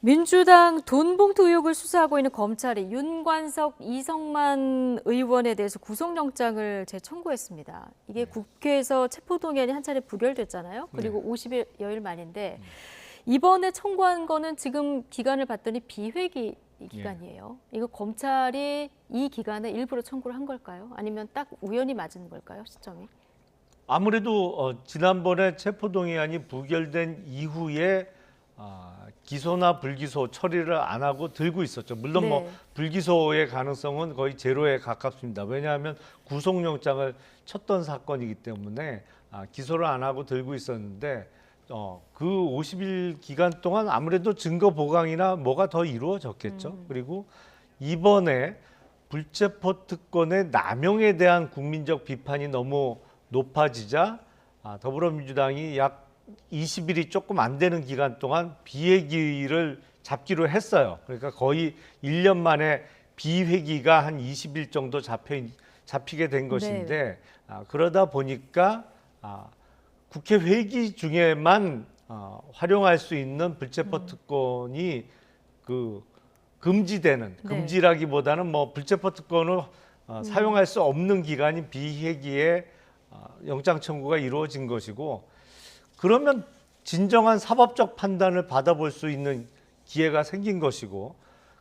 민주당 돈봉투 의혹을 수사하고 있는 검찰이 윤관석, 이성만 의원에 대해서 구속영장을 재청구했습니다. 이게 국회에서 체포동의안이 한 차례 부결됐잖아요. 그리고 50여일 만인데 이번에 청구한 거는 지금 기간을 봤더니 비회기 기간이에요. 이거 검찰이 이 기간에 일부러 청구를 한 걸까요? 아니면 딱 우연히 맞은 걸까요, 시점이? 아무래도 지난번에 체포동의안이 부결된 이후에 기소나 불기소 처리를 안 하고 들고 있었죠. 물론 뭐 불기소의 가능성은 거의 제로에 가깝습니다. 왜냐하면 구속영장을 쳤던 사건이기 때문에 기소를 안 하고 들고 있었는데 그 50일 기간 동안 아무래도 증거 보강이나 뭐가 더 이루어졌겠죠. 그리고 이번에 불체포 특권의 남용에 대한 국민적 비판이 너무 높아지자 더불어민주당이 약 20일이 조금 안 되는 기간 동안 비회기를 잡기로 했어요. 그러니까 거의 1년 만에 비회기가 한 20일 정도 잡히게 된 것인데 그러다 보니까 국회 회기 중에만 활용할 수 있는 불체포 특권이 금지되는, 금지라기보다는 뭐 불체포 특권을 사용할 수 없는 기간인 비회기에 영장 청구가 이루어진 것이고, 그러면 진정한 사법적 판단을 받아볼 수 있는 기회가 생긴 것이고,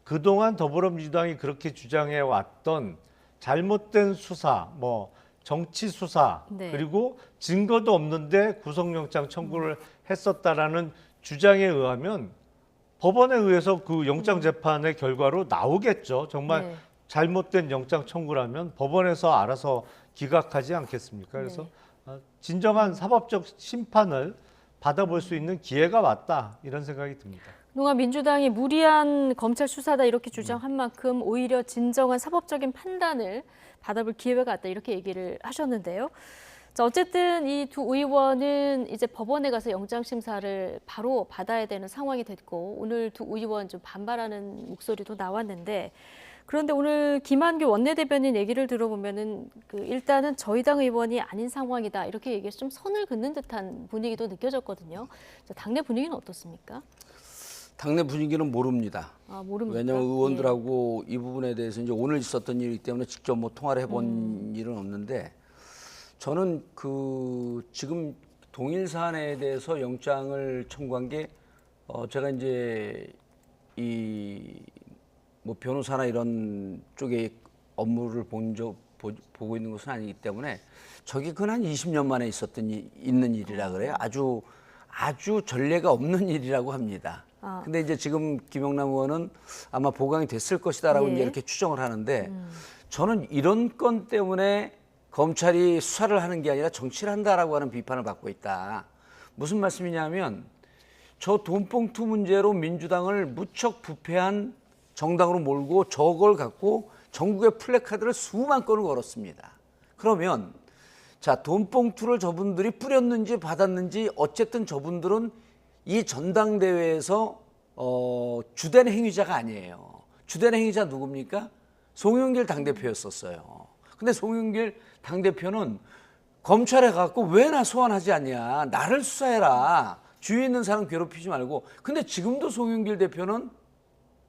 그동안 더불어민주당이 그렇게 주장해 왔던 잘못된 수사, 뭐 정치 수사, 그리고 증거도 없는데 구속영장 청구를 했었다라는 주장에 의하면 법원에 의해서 그 영장 재판의 결과로 나오겠죠. 정말 잘못된 영장 청구라면 법원에서 알아서 기각하지 않겠습니까? 그래서 진정한 사법적 심판을 받아볼 수 있는 기회가 왔다, 이런 생각이 듭니다. 그동안 민주당이 무리한 검찰 수사다 이렇게 주장한 만큼 오히려 진정한 사법적인 판단을 받아볼 기회가 왔다, 이렇게 얘기를 하셨는데요. 자, 어쨌든 이 두 의원은 이제 법원에 가서 영장 심사를 바로 받아야 되는 상황이 됐고, 오늘 두 의원 좀 반발하는 목소리도 나왔는데, 그런데 오늘 김한규 원내대변인 얘기를 들어보면은 일단은 저희 당 의원이 아닌 상황이다, 이렇게 얘기해서 좀 선을 긋는 듯한 분위기도 느껴졌거든요. 자, 당내 분위기는 어떻습니까? 당내 분위기는 모릅니다. 모릅니까? 왜냐하면 의원들하고 이 부분에 대해서 이제 오늘 있었던 일이기 때문에 직접 뭐 통화를 해본 일은 없는데, 저는 지금 동일 사안에 대해서 영장을 청구한 게 제가 이제 뭐 변호사나 이런 쪽에 업무를 보고 있는 것은 아니기 때문에 저게 한 20년 만에 있는 일이라 그래요. 아주 전례가 없는 일이라고 합니다. 근데 이제 지금 김영남 의원은 아마 보강이 됐을 것이다라고 이제 이렇게 추정을 하는데, 저는 이런 건 때문에 검찰이 수사를 하는 게 아니라 정치를 한다라고 하는 비판을 받고 있다. 무슨 말씀이냐면, 저 돈봉투 문제로 민주당을 무척 부패한 정당으로 몰고 저걸 갖고 전국의 플래카드를 수만 건을 걸었습니다. 그러면 자, 돈봉투를 저분들이 뿌렸는지 받았는지 어쨌든 저분들은 이 전당대회에서 주된 행위자가 아니에요. 주된 행위자 누굽니까? 송영길 당대표였었어요. 근데 송영길 당대표는 검찰에 가고 왜 나 소환하지 않냐, 나를 수사해라, 주위에 있는 사람 괴롭히지 말고. 근데 지금도 송영길 대표는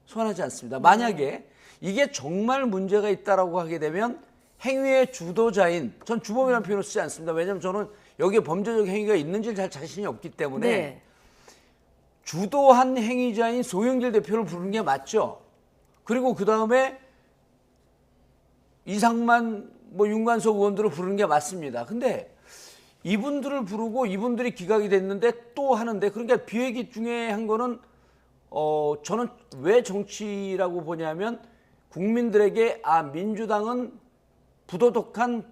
소환하지 않습니다. 만약에 이게 정말 문제가 있다라고 하게 되면 행위의 주도자인, 전 주범이라는 표현을 쓰지 않습니다. 왜냐하면 저는 여기에 범죄적 행위가 있는지 잘 자신이 없기 때문에 주도한 행위자인 송영길 대표를 부르는 게 맞죠. 그리고 그 다음에 이상만, 뭐 윤관석 의원들을 부르는 게 맞습니다. 근데 이분들을 부르고 이분들이 기각이 됐는데 또 하는데, 그러니까 비회기 중에 한 거는 저는 왜 정치라고 보냐면, 국민들에게 민주당은 부도덕한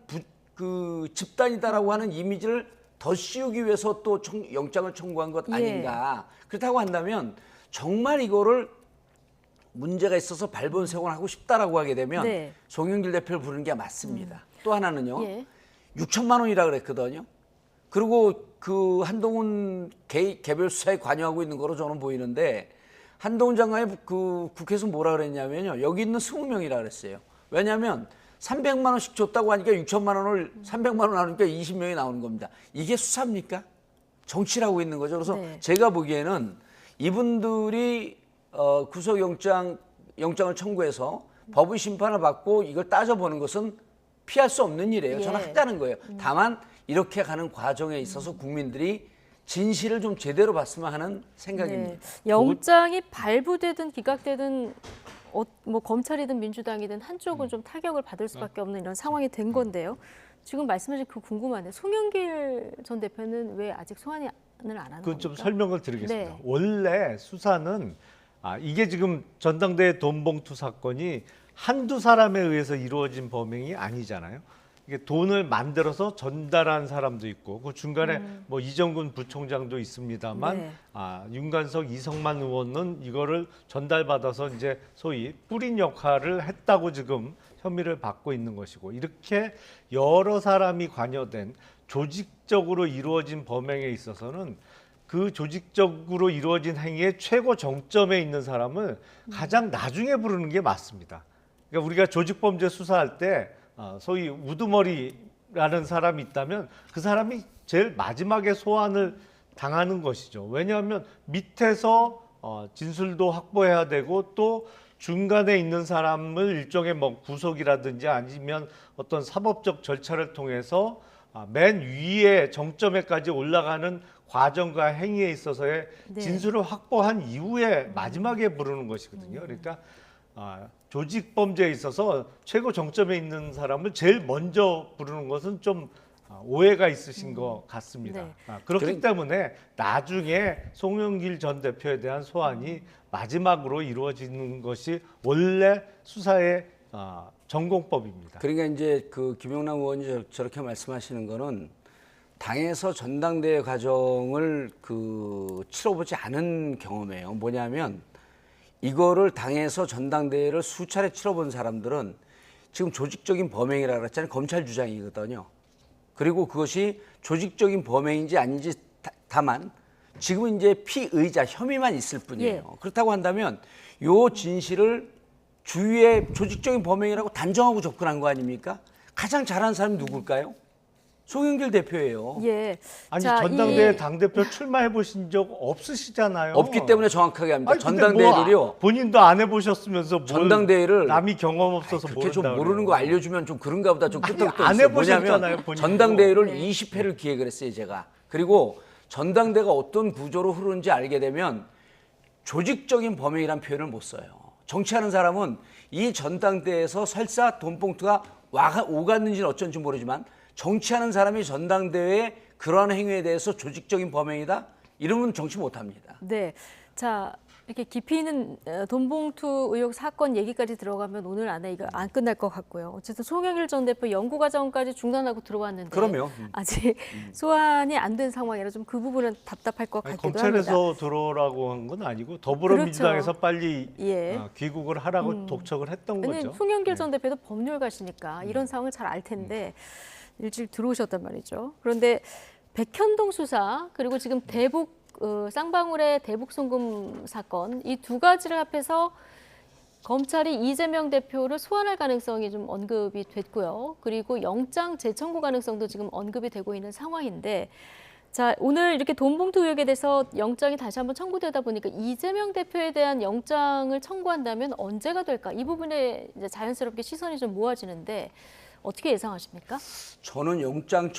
집단이다라고 하는 이미지를 더 씌우기 위해서 또 영장을 청구한 것 아닌가. 그렇다고 한다면 정말 이거를 문제가 있어서 발본색원을 하고 싶다라고 하게 되면 송영길 대표를 부르는 게 맞습니다. 또 하나는요, 6천만 원이라 그랬거든요. 그리고 한동훈 개별 수사에 관여하고 있는 거로 저는 보이는데, 한동훈 장관이 국회에서 뭐라 그랬냐면요, 여기 있는 20명이라 그랬어요. 왜냐하면 300만 원씩 줬다고 하니까 6천만 원을 300만 원 나오니까 20명이 나오는 겁니다. 이게 수사입니까? 정치라고 있는 거죠. 그래서 제가 보기에는 이분들이 영장을 청구해서 법의 심판을 받고 이걸 따져보는 것은 피할 수 없는 일이에요. 저는 예. 했다는 거예요. 다만 이렇게 가는 과정에 있어서 국민들이 진실을 좀 제대로 봤으면 하는 생각입니다. 네. 영장이 발부되든 기각되든 뭐 검찰이든 민주당이든 한쪽은 좀 타격을 받을 수밖에 없는 이런 상황이 된 건데요. 지금 말씀하신 그 궁금한데 송영길 전 대표는 왜 아직 소환을 안 하는 그건 좀 겁니까? 설명을 드리겠습니다. 네. 원래 수사는 이게 지금 전당대회 돈봉투 사건이 한두 사람에 의해서 이루어진 범행이 아니잖아요. 이게 돈을 만들어서 전달한 사람도 있고 그 중간에 뭐 이정근 부총장도 있습니다만 네. 윤관석, 이성만 의원은 이거를 전달받아서 이제 소위 뿌린 역할을 했다고 지금 혐의를 받고 있는 것이고 이렇게 여러 사람이 관여된 조직적으로 이루어진 범행에 있어서는 그 조직적으로 이루어진 행위의 최고 정점에 있는 사람을 가장 나중에 부르는 게 맞습니다. 그러니까 우리가 조직범죄 수사할 때 소위 우두머리라는 사람이 있다면 그 사람이 제일 마지막에 소환을 당하는 것이죠. 왜냐하면 밑에서 진술도 확보해야 되고 또 중간에 있는 사람을 일종의 뭐 구속이라든지 아니면 어떤 사법적 절차를 통해서 맨 위에 정점에까지 올라가는 과정과 행위에 있어서의 네. 진술을 확보한 이후에 마지막에 부르는 것이거든요. 그러니까 조직 범죄에 있어서 최고 정점에 있는 사람을 제일 먼저 부르는 것은 좀 오해가 있으신 것 같습니다. 네. 그렇기 때문에 나중에 송영길 전 대표에 대한 소환이 마지막으로 이루어지는 것이 원래 수사의 전공법입니다. 그러니까 이제 그 김용남 의원이 저렇게 말씀하시는 거는 당에서 전당대회 과정을 치러보지 않은 경험이에요. 뭐냐면 이거를 당에서 전당대회를 수차례 치러본 사람들은 지금 조직적인 범행이라고 그랬잖아요. 검찰 주장이거든요. 그리고 그것이 조직적인 범행인지 아닌지 다만 지금은 이제 피의자 혐의만 있을 뿐이에요. 예. 그렇다고 한다면 요 진실을 주위에 조직적인 범행이라고 단정하고 접근한 거 아닙니까? 가장 잘하는 사람이 누굴까요? 송영길 대표예요. 예. 아니 자, 전당대회 당대표 출마해 보신 적 없으시잖아요. 없기 때문에 정확하게 합니다. 아니, 근데 전당대회를요. 뭐 본인도 안 해보셨으면서 뭘 전당대회를 남이 경험 없어서 그렇게 좀 모른다 모르는 거 그래요. 알려주면 좀 그런가 보다 좀 끄떡끄떡 안 있어요. 해보셨잖아요, 뭐냐면 본인도. 전당대회를 네. 20회를 기획을 했어요, 제가. 그리고 전당대회가 어떤 구조로 흐르는지 알게 되면 조직적인 범행이란 표현을 못 써요. 정치하는 사람은 이 전당대회에서 설사 돈봉투가 오갔는지는 어쩐지 모르지만 정치하는 사람이 전당대회에 그러한 행위에 대해서 조직적인 범행이다? 이러면 정치 못합니다. 네. 자, 이렇게 깊이 있는 돈봉투 의혹 사건 얘기까지 들어가면 오늘 안에 이거 안 끝날 것 같고요. 어쨌든 송영길 전 대표 연구 과정까지 중단하고 들어왔는데 그럼요. 아직 소환이 안 된 상황이라 좀 그 부분은 답답할 것 아니, 같기도 합니다. 검찰에서 들어오라고 한 건 아니고 더불어민주당에서 그렇죠. 빨리 예. 귀국을 하라고 독촉을 했던 아니, 거죠. 송영길 전 대표도 법률가시니까 이런 상황을 잘 알 텐데 일찍 들어오셨단 말이죠. 그런데 백현동 수사 그리고 지금 대북 쌍방울의 대북 송금 사건 이 두 가지를 합해서 검찰이 이재명 대표를 소환할 가능성이 좀 언급이 됐고요. 그리고 영장 재청구 가능성도 지금 언급이 되고 있는 상황인데 자, 오늘 이렇게 돈봉투 의혹에 대해서 영장이 다시 한번 청구되다 보니까 이재명 대표에 대한 영장을 청구한다면 언제가 될까? 이 부분에 이제 자연스럽게 시선이 좀 모아지는데 어떻게 예상하십니까? 저는 영장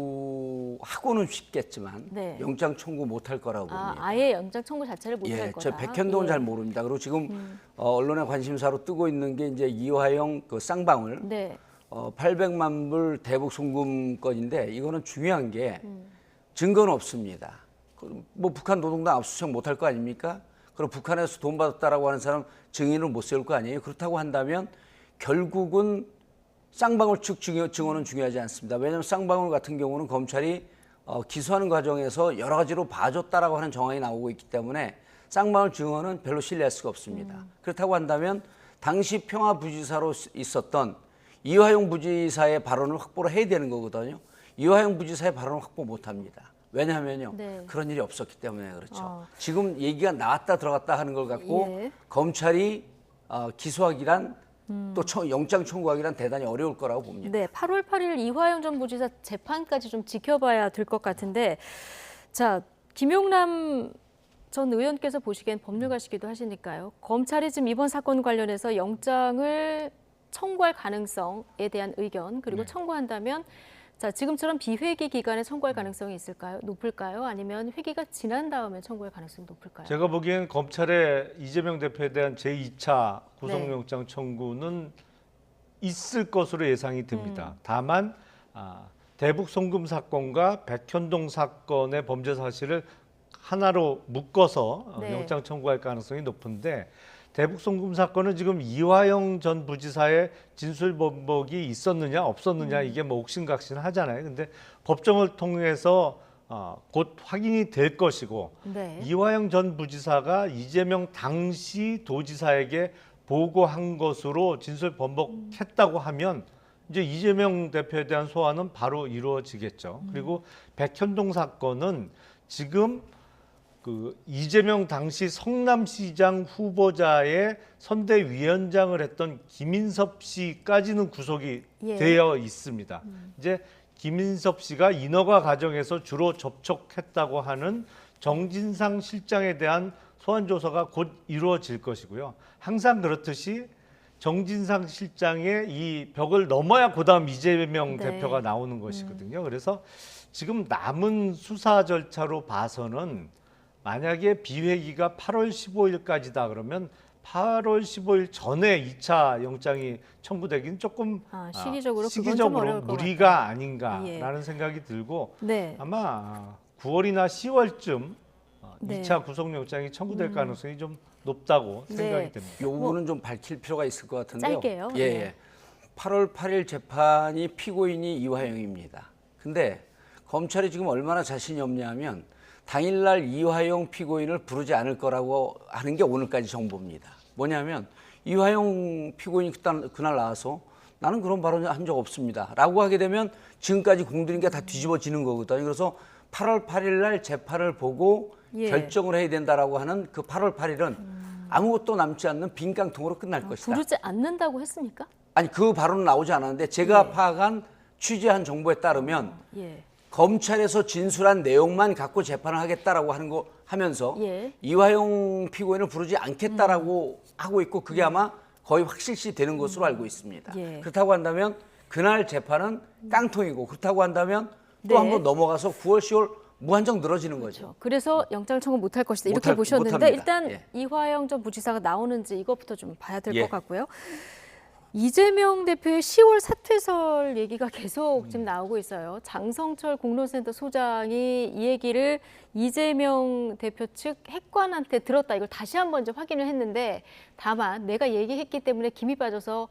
청구하고는 쉽겠지만 네. 영장 청구 못할 거라고 봅니다. 아예 영장 청구 자체를 못할 예, 거다. 저 백현동은 예. 잘 모릅니다. 그리고 지금 언론의 관심사로 뜨고 있는 게 이제 이화영 그 쌍방울 네. 800만 불 대북 송금 건인데 이거는 중요한 게 증거는 없습니다. 뭐 북한 노동당 압수수색 못할 거 아닙니까? 그럼 북한에서 돈 받았다라고 하는 사람 증인을 못 세울 거 아니에요? 그렇다고 한다면 결국은 쌍방울 측 증언은 중요하지 않습니다. 왜냐하면 쌍방울 같은 경우는 검찰이 기소하는 과정에서 여러 가지로 봐줬다라고 하는 정황이 나오고 있기 때문에 쌍방울 증언은 별로 신뢰할 수가 없습니다. 그렇다고 한다면 당시 평화부지사로 있었던 이화영 부지사의 발언을 확보를 해야 되는 거거든요. 이화영 부지사의 발언을 확보 못합니다. 왜냐하면요. 네. 그런 일이 없었기 때문에 그렇죠. 지금 얘기가 나왔다 들어갔다 하는 걸 갖고 예. 검찰이 기소하기란 또 영장 청구하기란 대단히 어려울 거라고 봅니다. 네, 8월 8일 이화영 전 부지사 재판까지 좀 지켜봐야 될 것 같은데 자, 김용남 전 의원께서 보시기엔 법률가시기도 하시니까요. 검찰이 지금 이번 사건 관련해서 영장을 청구할 가능성에 대한 의견, 그리고 네. 청구한다면 자, 지금처럼 비회기 기간에 청구할 가능성이 있을까요? 높을까요? 아니면 회기가 지난 다음에 청구할 가능성이 높을까요? 제가 보기엔 검찰의 이재명 대표에 대한 제2차 구속영장 청구는 있을 것으로 예상이 됩니다. 다만 대북 송금 사건과 백현동 사건의 범죄 사실을 하나로 묶어서 네. 영장 청구할 가능성이 높은데 대북 송금 사건은 지금 이화영 전 부지사의 진술 번복이 있었느냐 없었느냐 이게 뭐 옥신각신 하잖아요. 근데 법정을 통해서 곧 확인이 될 것이고 네. 이화영 전 부지사가 이재명 당시 도지사에게 보고한 것으로 진술 번복했다고 하면 이제 이재명 대표에 대한 소환은 바로 이루어지겠죠. 그리고 백현동 사건은 지금 그 이재명 당시 성남시장 후보자의 선대위원장을 했던 김인섭 씨까지는 구속이 예. 되어 있습니다. 이제 김인섭 씨가 인허가 과정에서 주로 접촉했다고 하는 정진상 실장에 대한 소환 조사가 곧 이루어질 것이고요. 항상 그렇듯이 정진상 실장의 이 벽을 넘어야 그다음 이재명 네. 대표가 나오는 것이거든요. 그래서 지금 남은 수사 절차로 봐서는 만약에 비회기가 8월 15일까지다 그러면 8월 15일 전에 2차 영장이 청구되기는 조금 시기적으로 그건 좀 어려울 것 무리가 같아요. 아닌가라는 생각이 들고 네. 아마 9월이나 10월쯤 네. 2차 구속영장이 청구될 가능성이 좀 높다고 네. 생각이 됩니다. 요 부분은 좀 밝힐 필요가 있을 것 같은데요. 짧게요. 예, 네. 예. 8월 8일 재판이 피고인이 이화영입니다. 근데 검찰이 지금 얼마나 자신이 없냐면 당일날 이화영 피고인을 부르지 않을 거라고 하는 게 오늘까지 정보입니다. 뭐냐면 이화영 피고인이 그날 나와서 나는 그런 발언 한 적 없습니다. 라고 하게 되면 지금까지 공들인 게 다 뒤집어지는 거거든요. 그래서 8월 8일 날 재판을 보고 예. 결정을 해야 된다라고 하는 그 8월 8일은 아무것도 남지 않는 빈 깡통으로 끝날 것이다. 부르지 않는다고 했습니까? 아니 그 발언은 나오지 않았는데 제가 파악한 취재한 정보에 따르면 예. 검찰에서 진술한 내용만 갖고 재판을 하겠다라고 하는 거 하면서 예. 이화영 피고인을 부르지 않겠다라고 하고 있고 그게 아마 거의 확실시 되는 것으로 알고 있습니다. 예. 그렇다고 한다면 그날 재판은 깡통이고 그렇다고 한다면 또 네. 한 번 넘어가서 9월, 10월 무한정 늘어지는 거죠. 그렇죠. 그래서 영장을 청구 못할 것이다 이렇게 못할- 보셨는데 못합니다. 일단 예. 이화영 전 부지사가 나오는지 이것부터 좀 봐야 될 것 예. 같고요. 이재명 대표의 10월 사퇴설 얘기가 계속 지금 나오고 있어요. 장성철 공론센터 소장이 이 얘기를 이재명 대표 측 핵관한테 들었다. 이걸 다시 한번 이제 확인을 했는데 다만 내가 얘기했기 때문에 김이 빠져서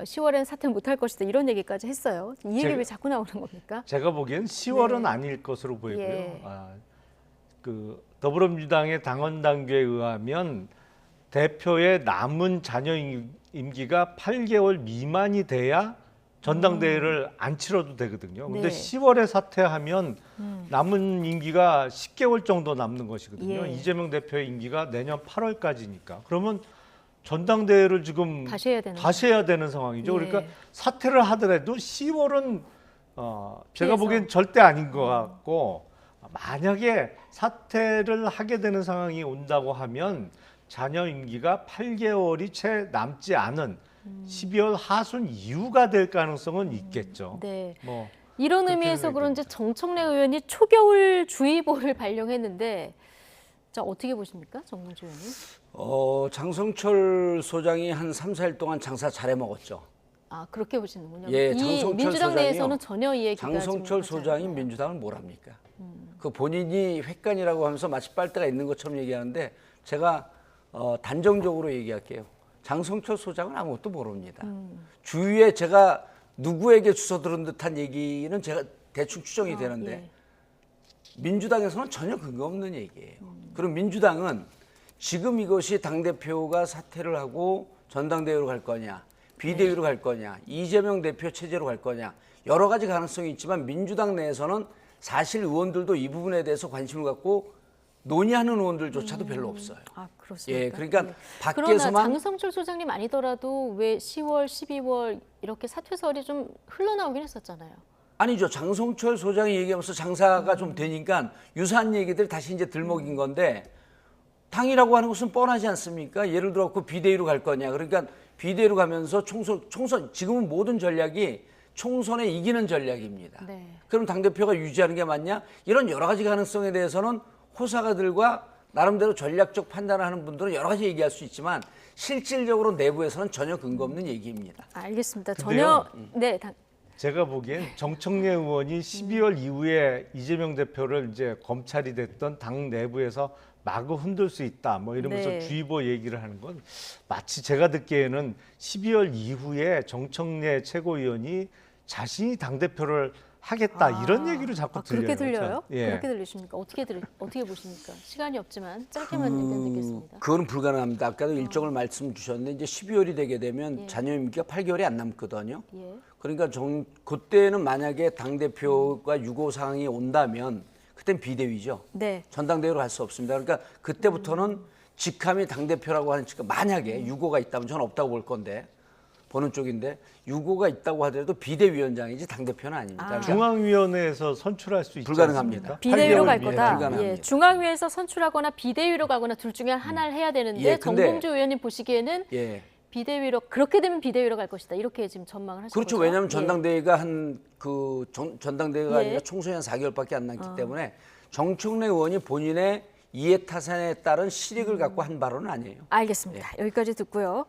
10월엔 사퇴 못할 것이다. 이런 얘기까지 했어요. 이 얘기 왜 자꾸 나오는 겁니까? 제가 보기엔 10월은 네. 아닐 것으로 보이고요. 예. 그 더불어민주당의 당원 당규에 의하면 대표의 남은 자녀 임기가 8개월 미만이 돼야 전당대회를 안 치러도 되거든요. 근데 네. 10월에 사퇴하면 남은 임기가 10개월 정도 남는 것이거든요. 예. 이재명 대표의 임기가 내년 8월까지니까. 그러면 전당대회를 지금 다시 해야 되는 다시 해야 되는 상황이죠. 예. 그러니까 사퇴를 하더라도 10월은 제가 피해서. 보기엔 절대 아닌 것 같고 만약에 사퇴를 하게 되는 상황이 온다고 하면 자녀 임기가 8개월이 채 남지 않은 12월 하순 이후가 될 가능성은 있겠죠. 네. 뭐 이런 그렇게 의미에서 생각이 그런지 정청래 의원이 초겨울 주의보를 발령했는데 자 어떻게 보십니까, 정몽주 의원님? 장성철 소장이 한 3, 4일 동안 장사 잘해 먹었죠. 아 그렇게 보시는군요. 예, 이 장성철 민주당 소장이요. 내에서는 전혀 이 얘기가 장성철 지금 소장이 나오지 민주당을 뭘 합니까? 그 본인이 획관이라고 하면서 마치 빨대가 있는 것처럼 얘기하는데 제가 단정적으로 얘기할게요. 장성철 소장은 아무것도 모릅니다. 주위에 제가 누구에게 주워 들은 듯한 얘기는 제가 대충 추정이 되는데 예. 민주당에서는 전혀 근거 없는 얘기예요. 그럼 민주당은 지금 이것이 당대표가 사퇴를 하고 전당대회로 갈 거냐, 비대위로 갈 거냐, 이재명 대표 체제로 갈 거냐 여러 가지 가능성이 있지만 민주당 내에서는 사실 의원들도 이 부분에 대해서 관심을 갖고 논의하는 의원들조차도 별로 없어요. 아 그렇습니까? 예, 그러니까 그러나 밖에서만 장성철 소장님 아니더라도 왜 10월, 12월 이렇게 사퇴설이 좀 흘러나오긴 했었잖아요. 아니죠. 장성철 소장이 얘기하면서 장사가 좀 되니까 유사한 얘기들 다시 이제 들먹인 건데 당이라고 하는 것은 뻔하지 않습니까? 예를 들어 그 비대위로 갈 거냐. 그러니까 비대위로 가면서 총선 지금은 모든 전략이 총선에 이기는 전략입니다. 네. 그럼 당대표가 유지하는 게 맞냐? 이런 여러 가지 가능성에 대해서는 호사가들과 나름대로 전략적 판단을 하는 분들은 여러 가지 얘기할 수 있지만 실질적으로 내부에서는 전혀 근거 없는 얘기입니다. 알겠습니다. 근데요. 전혀 네. 제가 보기엔 정청래 의원이 12월 이후에 이재명 대표를 이제 검찰이 됐던 당 내부에서 마구 흔들 수 있다 뭐 이러면서 네. 주의보 얘기를 하는 건 마치 제가 듣기에는 12월 이후에 정청래 최고위원이 자신이 당 대표를 하겠다 이런 얘기를 자꾸 들려요. 그렇게 들려요? 참. 예. 그렇게 들리십니까? 어떻게 보십니까? 시간이 없지만 짧게만 의견 듣겠습니다. 그거는 불가능합니다. 아까도 일정을 말씀 주셨는데 이제 12월이 되게 되면 잔여 임기가 8개월이 안 남거든요. 예. 그러니까 그때는 만약에 당 대표가 유고 사항이 온다면 그땐 비대위죠. 네. 전당대회로 갈 수 없습니다. 그러니까 그때부터는 직함이 당 대표라고 하는 측 만약에 유고가 있다면 저는 없다고 볼 건데 보는 쪽인데 유고가 있다고 하더라도 비대위원장이지 당 대표는 아닙니다. 그러니까 중앙위원회에서 선출할 수 있지 불가능합니다. 않습니까? 비대위로 8개월 갈 미에. 거다. 불가능합니다. 예, 중앙위에서 선출하거나 비대위로 가거나 둘 중에 하나를 해야 되는데 예, 근데- 정봉주 의원님 보시기에는 예. 비대위로 그렇게 되면 비대위로 갈 것이다. 이렇게 지금 전망을 하시는 그렇죠. 거죠. 왜냐하면 예. 전당대회가 전당대회가 예. 아니라 총선이 한 4개월밖에 안 남기 때문에 정청래 의원이 본인의 이해타산에 따른 실익을 갖고 한 발언은 아니에요. 알겠습니다. 여기까지 듣고요.